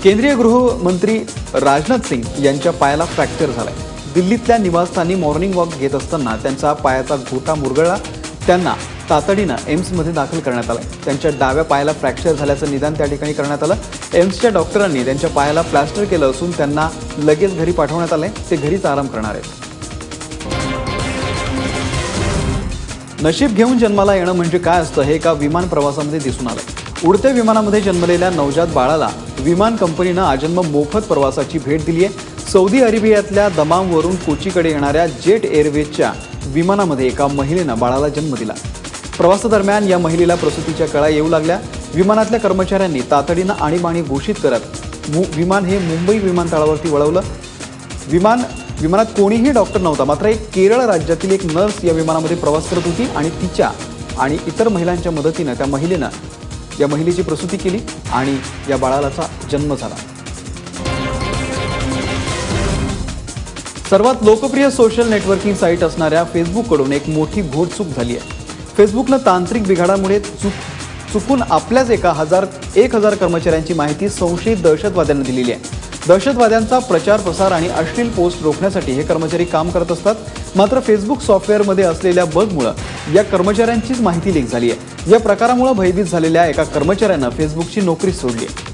केंद्रीय गृहमंत्री राजनाथ सिंग यांच्या पायाला फ्रॅक्चर झालाय। दिल्लीतल्या निवासस्थानी मॉर्निंग वॉक घेत असताना त्यांचा पायाचा घोटा मुरगळला। त्यांना तातडीने एम्समध्ये दाखल करण्यात आलं। त्यांच्या डाव्या पायाला फ्रॅक्चर झाल्याचं निदान त्या ठिकाणी करण्यात आलं। एम्सच्या डॉक्टरांनी त्यांच्या पायाला प्लास्टर केलं असून त्यांना लगेच घरी पाठवण्यात आले। ते घरीच आराम करणार आहेत। नशीब घेऊन जन्माला येणं म्हणजे काय असतं हे एका विमान प्रवासामध्ये दिसून आलं। उडत्या विमानामध्ये जन्मलेल्या नवजात बाळाला विमान कंपनीने आजन्म मोफत प्रवासाची भेट दिली आहे। सौदी अरेबियातल्या दमामवरून कोचीकडे येणाऱ्या जेट एअरवेजच्या विमानामध्ये एका महिलेनं बाळाला जन्म दिला। प्रवासादरम्यान या महिलेला प्रसूतीच्या कळा येऊ लागल्या। विमानातल्या कर्मचाऱ्यांनी तातडीने आणीबाणी घोषित करत विमान हे मुंबई विमानतळावरती वळवलं। विमानात कोणीही डॉक्टर नव्हता, मात्र एक केरळ राज्यातील एक नर्स या विमानामध्ये प्रवास करत होती आणि तिच्या आणि इतर महिलांच्या मदतीने त्या महिलेनं या महिलेची प्रसूती केली आणि या बाळाचा जन्म झाला। सर्वात लोकप्रिय सोशल नेटवर्किंग साइट असणाऱ्या फेसबुककडून एक मोठी घोडचूक झाली आहे। फेसबुकने तांत्रिक बिघाडामुळे चुकून आपल्याच 1000 कर्मचाऱ्यांची माहिती संशयित दहशतवाद्यांना दिलेली आहे। दहशतवाद्यांचा प्रचार प्रसार आणि अश्लील पोस्ट रोखण्यासाठी हे कर्मचारी काम करत असतात। मात्र फेसबुक सॉफ्टवेअरमध्ये असलेल्या बगमुळे या कर्मचाऱ्यांचीच माहिती लीक झाली आहे। या प्रकारामुळे भयभीत झालेल्या एका कर्मचाऱ्यानं फेसबुकची नोकरी सोडली आहे।